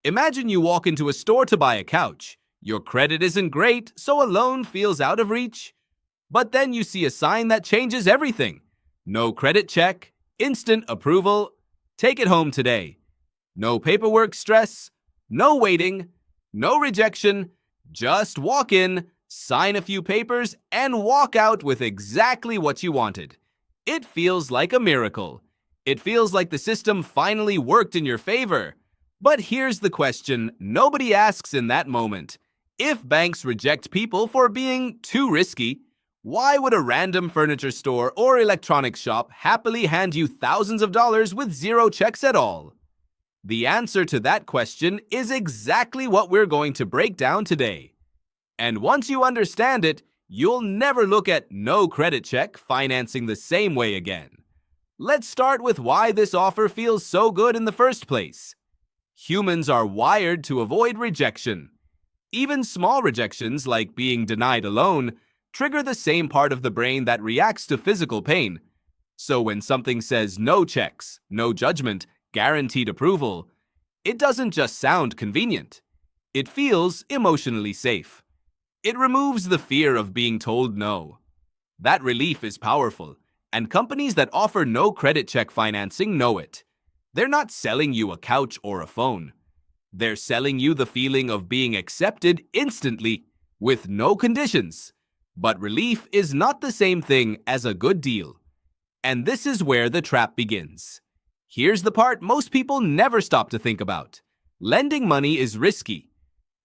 Imagine you walk into a store to buy a couch. Your credit isn't great, so a loan feels out of reach. But then you see a sign that changes everything. No credit check, instant approval, take it home today. No paperwork stress, no waiting, no rejection. Just walk in, sign a few papers, and walk out with exactly what you wanted. It feels like a miracle. It feels like the system finally worked in your favor. But here's the question nobody asks in that moment. If banks reject people for being too risky, why would a random furniture store or electronics shop happily hand you thousands of dollars with zero checks at all? The answer to that question is exactly what we're going to break down today. And once you understand it, you'll never look at no credit check financing the same way again. Let's start with why this offer feels so good in the first place. Humans are wired to avoid rejection. Even small rejections, like being denied a loan, trigger the same part of the brain that reacts to physical pain. So when something says no checks, no judgment, guaranteed approval, it doesn't just sound convenient. It feels emotionally safe. It removes the fear of being told no. That relief is powerful, and companies that offer no credit check financing know it. They're not selling you a couch or a phone. They're selling you the feeling of being accepted instantly, with no conditions. But relief is not the same thing as a good deal. And this is where the trap begins. Here's the part most people never stop to think about. Lending money is risky.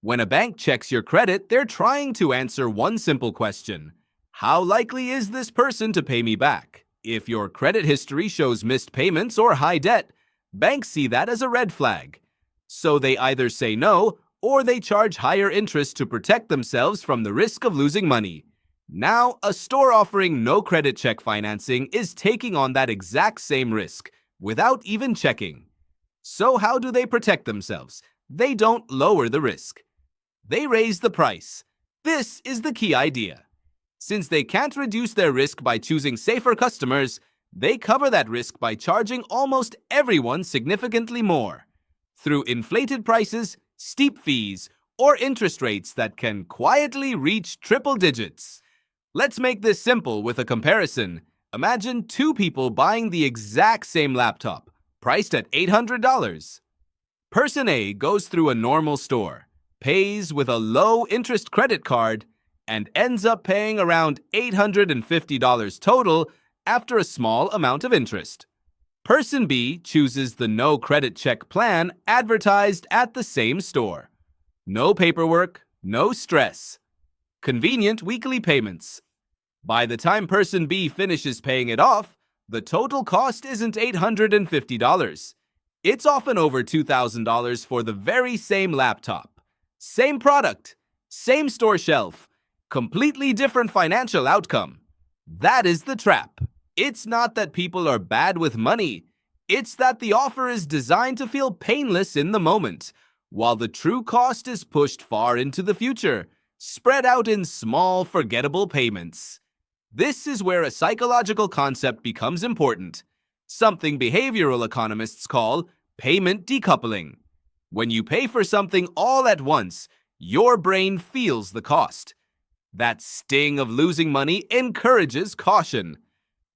When a bank checks your credit, they're trying to answer one simple question. How likely is this person to pay me back? If your credit history shows missed payments or high debt, banks see that as a red flag. So they either say no, or they charge higher interest to protect themselves from the risk of losing money. Now, a store offering no credit check financing is taking on that exact same risk, without even checking. So how do they protect themselves? They don't lower the risk. They raise the price. This is the key idea. Since they can't reduce their risk by choosing safer customers, they cover that risk by charging almost everyone significantly more. Through inflated prices, steep fees, or interest rates that can quietly reach triple digits. Let's make this simple with a comparison. Imagine two people buying the exact same laptop, priced at $800. Person A goes through a normal store, pays with a low-interest credit card, and ends up paying around $850 total after a small amount of interest. Person B chooses the no credit check plan advertised at the same store. No paperwork, no stress. Convenient weekly payments. By the time person B finishes paying it off, the total cost isn't $850. It's often over $2,000 for the very same laptop. Same product, same store shelf, completely different financial outcome. That is the trap. It's not that people are bad with money. It's that the offer is designed to feel painless in the moment, while the true cost is pushed far into the future, spread out in small, forgettable payments. This is where a psychological concept becomes important, something behavioral economists call payment decoupling. When you pay for something all at once, your brain feels the cost. That sting of losing money encourages caution.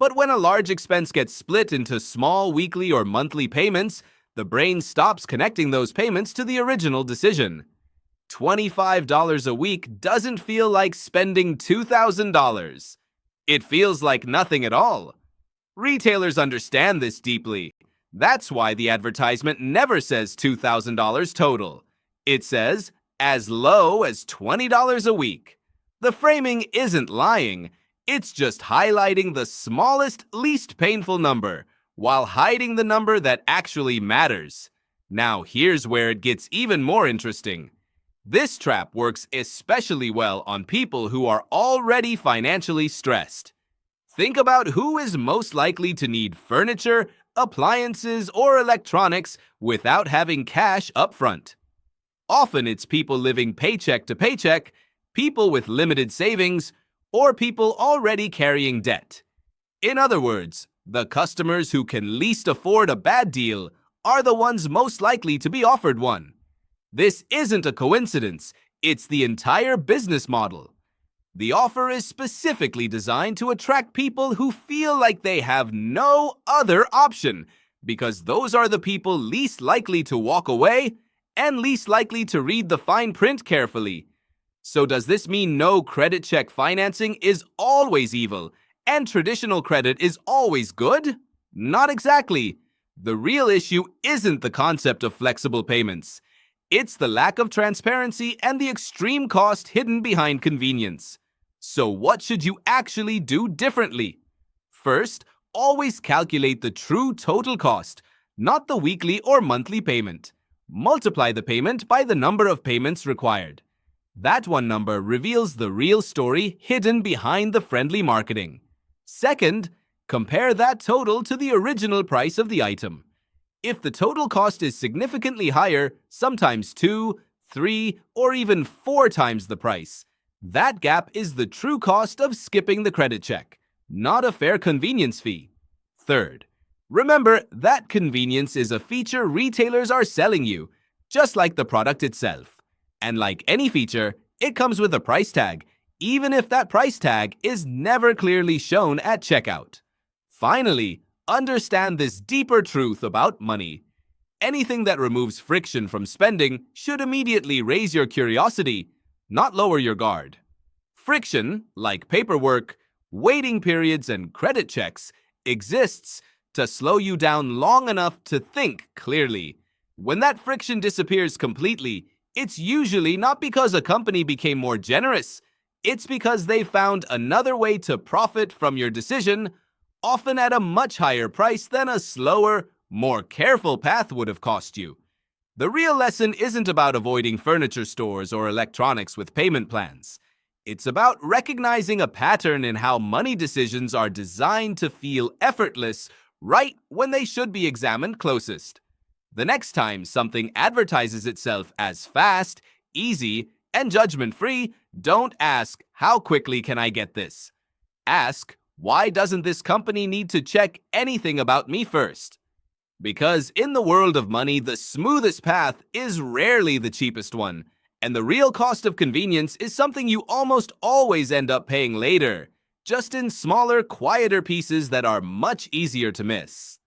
But when a large expense gets split into small weekly or monthly payments, the brain stops connecting those payments to the original decision. $25 a week doesn't feel like spending $2,000. It feels like nothing at all. Retailers understand this deeply. That's why the advertisement never says $2,000 total. It says as low as $20 a week. The framing isn't lying. It's just highlighting the smallest, least painful number, while hiding the number that actually matters. Now here's where it gets even more interesting. This trap works especially well on people who are already financially stressed. Think about who is most likely to need furniture, appliances, or electronics without having cash up front. Often it's people living paycheck to paycheck, people with limited savings, or people already carrying debt. In other words, the customers who can least afford a bad deal are the ones most likely to be offered one. This isn't a coincidence, it's the entire business model. The offer is specifically designed to attract people who feel like they have no other option, because those are the people least likely to walk away and least likely to read the fine print carefully. So does this mean no credit check financing is always evil and traditional credit is always good? Not exactly. The real issue isn't the concept of flexible payments. It's the lack of transparency and the extreme cost hidden behind convenience. So what should you actually do differently? First, always calculate the true total cost, not the weekly or monthly payment. Multiply the payment by the number of payments required. That one number reveals the real story hidden behind the friendly marketing. Second, compare that total to the original price of the item. If the total cost is significantly higher, sometimes 2, 3, or even 4 times the price, that gap is the true cost of skipping the credit check, not a fair convenience fee. Third, remember that convenience is a feature retailers are selling you, just like the product itself. And like any feature, it comes with a price tag, even if that price tag is never clearly shown at checkout. Finally, understand this deeper truth about money. Anything that removes friction from spending should immediately raise your curiosity, not lower your guard. Friction, like paperwork, waiting periods, and credit checks, exists to slow you down long enough to think clearly. When that friction disappears completely, it's usually not because a company became more generous. It's because they found another way to profit from your decision, often at a much higher price than a slower, more careful path would have cost you. The real lesson isn't about avoiding furniture stores or electronics with payment plans. It's about recognizing a pattern in how money decisions are designed to feel effortless right when they should be examined closest. The next time something advertises itself as fast, easy, and judgment-free, don't ask, "How quickly can I get this?" Ask, "Why doesn't this company need to check anything about me first?" Because in the world of money, the smoothest path is rarely the cheapest one, and the real cost of convenience is something you almost always end up paying later, just in smaller, quieter pieces that are much easier to miss.